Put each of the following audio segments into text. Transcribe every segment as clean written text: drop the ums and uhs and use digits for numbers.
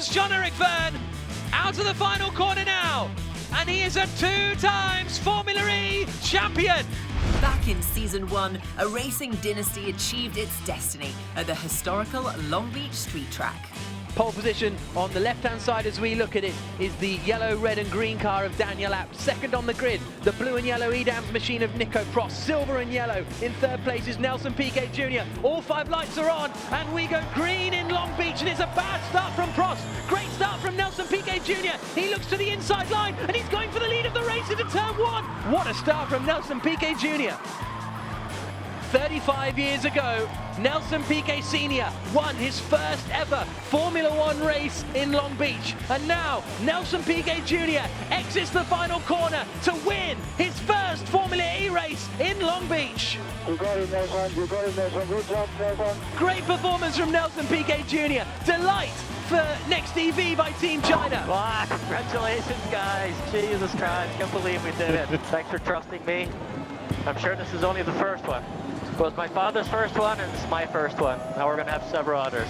comes Jean-Eric Vergne out of the final corner now, and he is a two-time Formula E champion. Back in season 1, a racing dynasty achieved its destiny at the historical Long Beach street track. Pole position on the left-hand side as we look at it is the yellow, red and green car of Daniel Abt. Second on the grid, the blue and yellow Edam's machine of Nico Prost. Silver and yellow. In third place is Nelson Piquet Jr. All 5 lights are on and we go green in Long Beach, and it's a bad start from Prost. Great start from Nelson Piquet Jr. He looks to the inside line and he's going for the lead of the race into turn 1. What a start from Nelson Piquet Jr. 35 years ago, Nelson Piquet Sr. won his first ever Formula One race in Long Beach. And now, Nelson Piquet Jr. exits the final corner to win his first Formula E race in Long Beach. You got it, Nelson. You got it, Nelson. Good job, Nelson. Great performance from Nelson Piquet Jr. Delight for Next EV by Team China. Wow, congratulations, guys. Jesus Christ, can't believe we did it. Thanks for trusting me. I'm sure this is only the first one. It was my father's first one and it's my first one. Now we're going to have several others.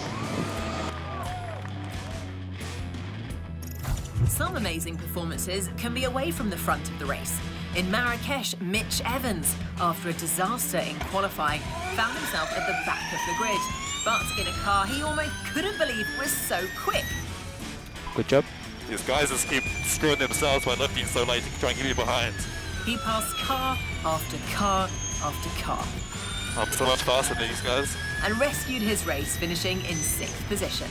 Some amazing performances can be away from the front of the race. In Marrakesh, Mitch Evans, after a disaster in qualifying, found himself at the back of the grid. But in a car he almost couldn't believe was so quick. Good job. These guys just keep screwing themselves by looking so late to try and get you behind. He passed car after car after car. I'm so much faster than these guys. And rescued his race, finishing in 6th position.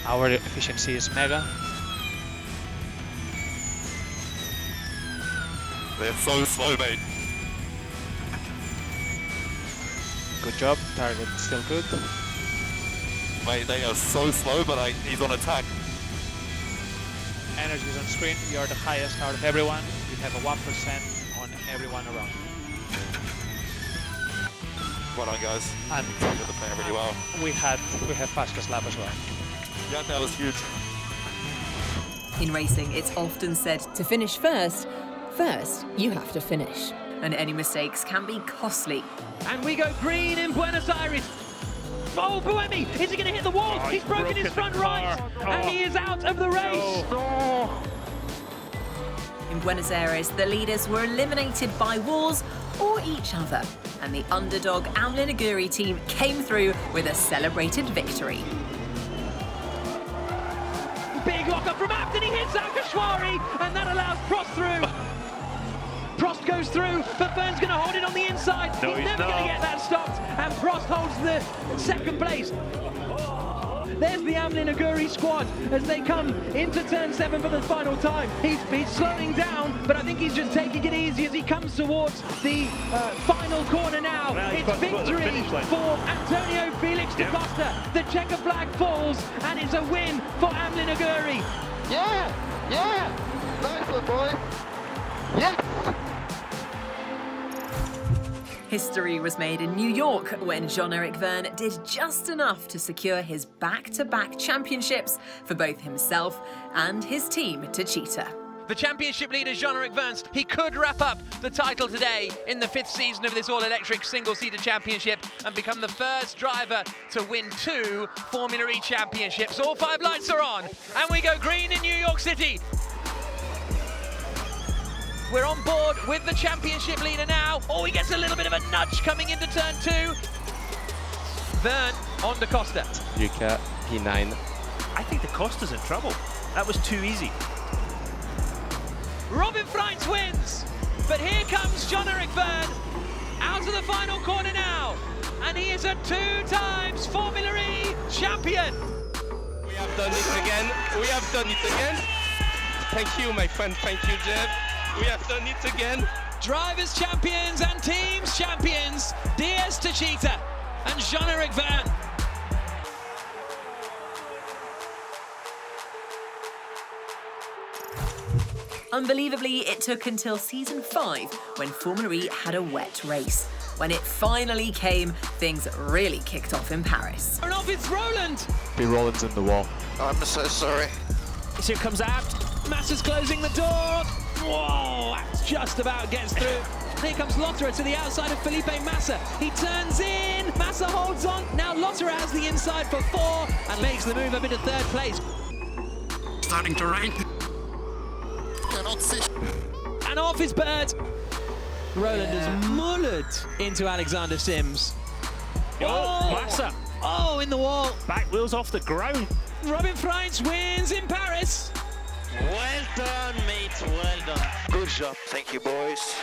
Our efficiency is mega. They're so slow, mate. Good job. Target still good. Mate, they are so slow, but he's on attack. Energy is on screen. You are the highest out of everyone. You have a 1% on everyone around. Well done, guys. And You're playing really well. we have fastest lap as well. Yeah, that was huge. In racing, it's often said to finish first, you have to finish. And any mistakes can be costly. And we go green in Buenos Aires. Oh, Buemi, is he going to hit the wall? He's broken his front right, and he is out of the race. In Buenos Aires, the leaders were eliminated by walls or each other. And the underdog Amlin Aguri team came through with a celebrated victory. Big lock-up from Abt, and he hits Al-Kashwari, and that allows Prost through. Prost goes through, but Vergne's going to hold it on the inside. No, he's never going to get that stopped, and Prost holds the second place. There's the Amlin Aguri squad as they come into turn 7 for the final time. He's slowing down, but I think he's just taking it easy as he comes towards the final corner now. It's victory for Antonio Felix da Costa. The checker flag falls, and it's a win for Amlin Aguri. Yeah. Nice one, boy. Yes. History was made in New York when Jean-Eric Vergne did just enough to secure his back-to-back championships for both himself and his team Techeetah. The championship leader, Jean-Eric Vergne, he could wrap up the title today in the 5th season of this all-electric single-seater championship and become the first driver to win 2 Formula E championships. All 5 lights are on, and we go green in New York City. We're on board with the championship leader now. Oh, he gets a little bit of a nudge coming into turn 2. Vergne on Da Costa. Yuka, P9. I think Da Costa's in trouble. That was too easy. Robin Freitz wins, but here comes Jean-Eric Vergne out of the final corner now, and he is a 2-time Formula E champion. We have done it again. We have done it again. Thank you, my friend. Thank you, Jeff. We have done it again. Drivers champions and teams champions, DS Techeetah and Jean-Eric Vergne. Unbelievably, it took until season 5 when Formula E had a wet race. When it finally came, things really kicked off in Paris. And off it's Roland. Be Roland's in the wall. I'm so sorry. Here comes Abt. Massa's closing the door. Whoa, Abt just about gets through. Here comes Lotterer to the outside of Felipe Massa. He turns in. Massa holds on. Now Lotterer has the inside for 4 and makes the move up into 3rd place. starting to rain. Cannot see. And off his bird. Roland has mullered into Alexander Sims. Oh, Massa. Oh, in the wall. Back wheels off the ground. Robin Freitz wins in Paris. Well done, mate, well done. Good job, thank you, boys.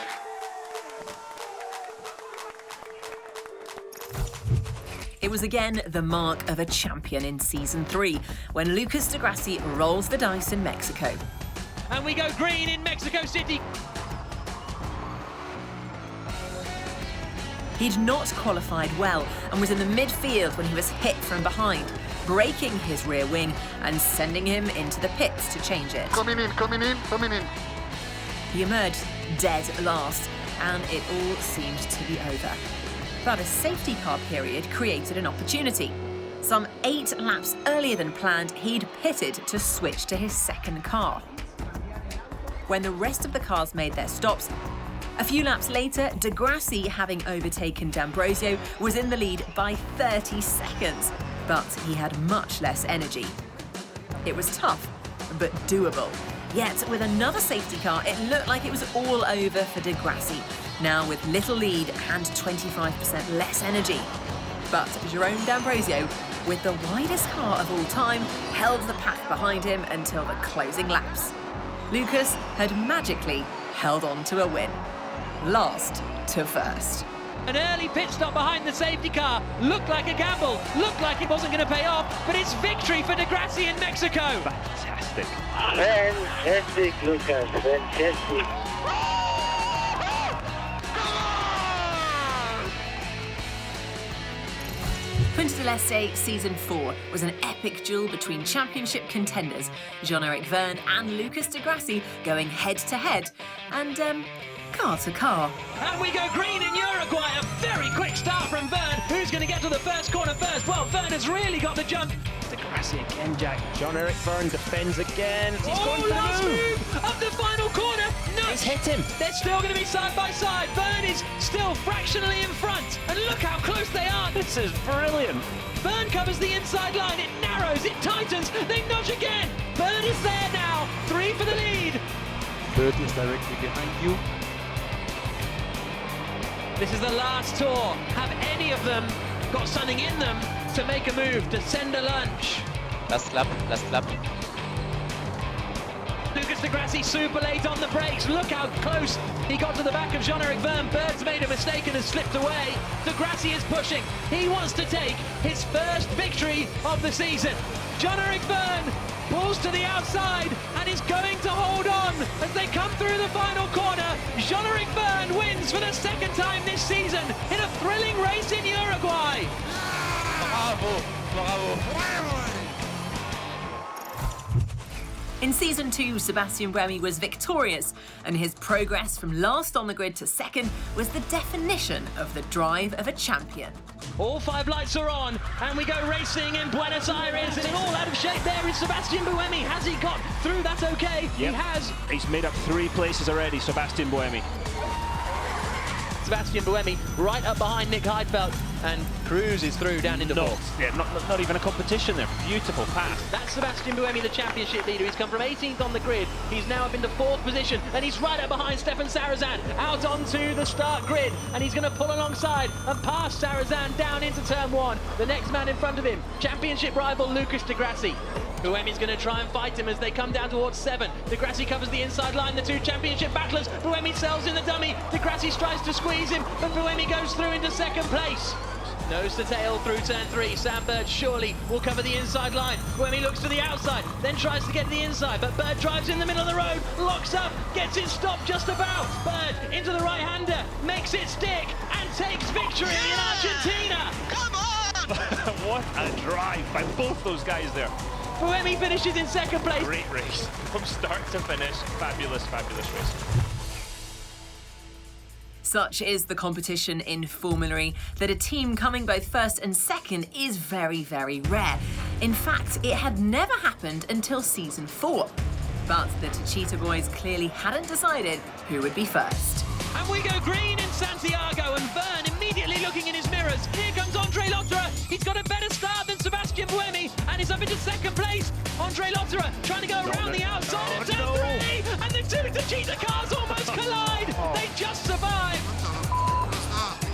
It was again the mark of a champion in Season 3 when Lucas de Grassi rolls the dice in Mexico. And we go green in Mexico City. He'd not qualified well and was in the midfield when he was hit from behind, breaking his rear wing and sending him into the pits to change it. Coming in, coming in, coming in. He emerged dead last, and it all seemed to be over. But a safety car period created an opportunity. Some 8 laps earlier than planned, he'd pitted to switch to his second car. When the rest of the cars made their stops, a few laps later, de Grassi, having overtaken D'Ambrosio, was in the lead by 30 seconds, but he had much less energy. It was tough, but doable. Yet, with another safety car, it looked like it was all over for de Grassi, now with little lead and 25% less energy. But Jerome D'Ambrosio, with the widest car of all time, held the pack behind him until the closing laps. Lucas had magically held on to a win. Last to first. An early pit stop behind the safety car looked like a gamble, looked like it wasn't going to pay off, but it's victory for de Grassi in Mexico. Fantastic. Fantastic, Lucas, fantastic. Punta del Este Season 4 was an epic duel between championship contenders Jean-Eric Vergne and Lucas de Grassi going head-to-head and car to car. And we go green in Uruguay. A very quick start from Vergne. Who's going to get to the first corner first? Well, Vergne has really got the jump. De Grassi again, Jack. Jean-Eric Vergne defends again. He's going last through. move up the final corner. No, He's hit him. They're still going to be side by side. Vergne is still fractionally in front. And look how close they are. This is brilliant. Vergne covers the inside line. It narrows, it tightens. They nudge again. Vergne is there now. 3 for the lead. Vergne is directly behind you. This is the last tour. Have any of them got something in them to make a move, to send a lunch? Last lap, last lap. Lucas de Grassi super late on the brakes. Look how close he got to the back of Jean-Eric Vergne. Bird's made a mistake and has slipped away. De Grassi is pushing. He wants to take his first victory of the season. Jean-Eric Vergne pulls to the outside and is going to hold on as they come through the final corner. Jean-Eric Vergne wins for the second time this season in a thrilling race in Uruguay. Bravo, bravo. In Season 2, Sebastian Buemi was victorious, and his progress from last on the grid to second was the definition of the drive of a champion. All 5 lights are on, and we go racing in Buenos Aires, and all out of shape there is Sebastian Buemi. Has he got through that okay? Yep. He has. He's made up 3 places already, Sebastian Buemi. Sebastian Buemi right up behind Nick Heidfeld and cruises through down into fourth. Yeah, not even a competition there. Beautiful pass. That's Sebastian Buemi, the championship leader. He's come from 18th on the grid. He's now up into 4th position, and he's right up behind Stefan Sarazan, out onto the start grid, and he's going to pull alongside and pass Sarazan down into turn 1. The next man in front of him, championship rival Lucas de Grassi. Buemi's going to try and fight him as they come down towards 7. De Grassi covers the inside line, the 2 championship battlers. Buemi sells in the dummy. De Grassi tries to squeeze him, but Buemi goes through into 2nd place. Nose to tail through turn 3. Sam Bird surely will cover the inside line. Buemi looks to the outside, then tries to get to the inside, but Bird drives in the middle of the road, locks up, gets it stopped just about. Bird into the right-hander, makes it stick, and takes victory in Argentina. Come on! What a drive by both those guys there. Buemi finishes in 2nd place. Great race. From start to finish, fabulous, fabulous race. Such is the competition in Formula E that a team coming both first and second is very, very rare. In fact, it had never happened until Season 4. But the Techeetah boys clearly hadn't decided who would be first. And we go green in Santiago, and Vergne immediately looking in his mirror mirrors. Here comes Andre Lotterer. He's got a better start than Sebastian Buemi and is up into second place. Andre Lotterer trying to go around the outside of turn 3, and the two Techeetah cars almost collide. They just survived.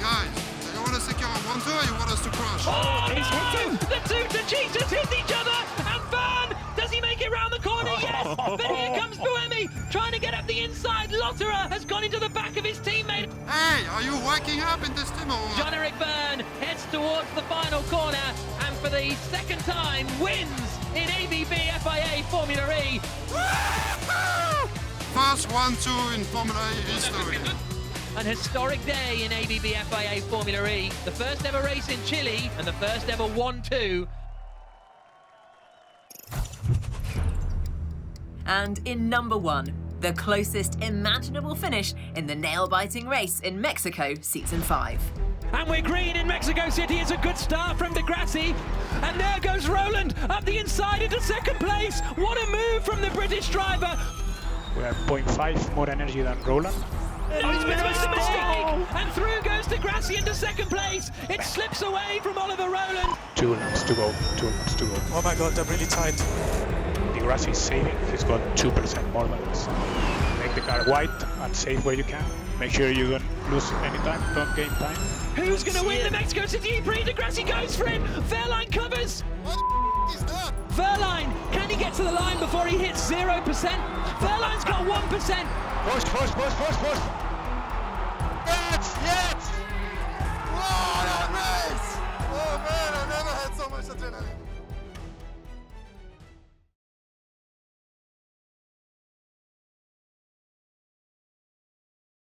Guys, you want to secure a 1-2 or you want us to crash? Oh no! The two Techeetahs hit each other, and Van, does he make it round the corner? Yes! But here comes Buemi trying to get up the inside. Lotterer has gone into the back of his teammate. Hey, are you waking up in this team or what? John-Eric Byrne heads towards the final corner and for the second time wins in ABB FIA Formula E. First 1-2 in Formula E history. An historic day in ABB FIA Formula E. The first ever race in Chile and the first ever 1-2. And in number 1, the closest imaginable finish in the nail-biting race in Mexico Season 5. And we're green in Mexico City. It's a good start from De Grassi. And there goes Roland up the inside into second place. What a move from the British driver. We have 0.5 more energy than Roland. Oh, it's been a mistake! And through goes De Grassi into second place. It slips away from Oliver Roland. 2 laps to go, 2 laps to go. Oh my god, they're really tight. De Grassi is saving, he's got 2% more than us. Make the car wide and save where you can. Make sure you don't lose any time, don't gain time. Who's going to win the Mexico City E-Prix? De Grassi goes for it. Verline covers. What is that? Verline, can he get to the line before he hits 0%? Verline's got 1%. Push, push, push, push, push.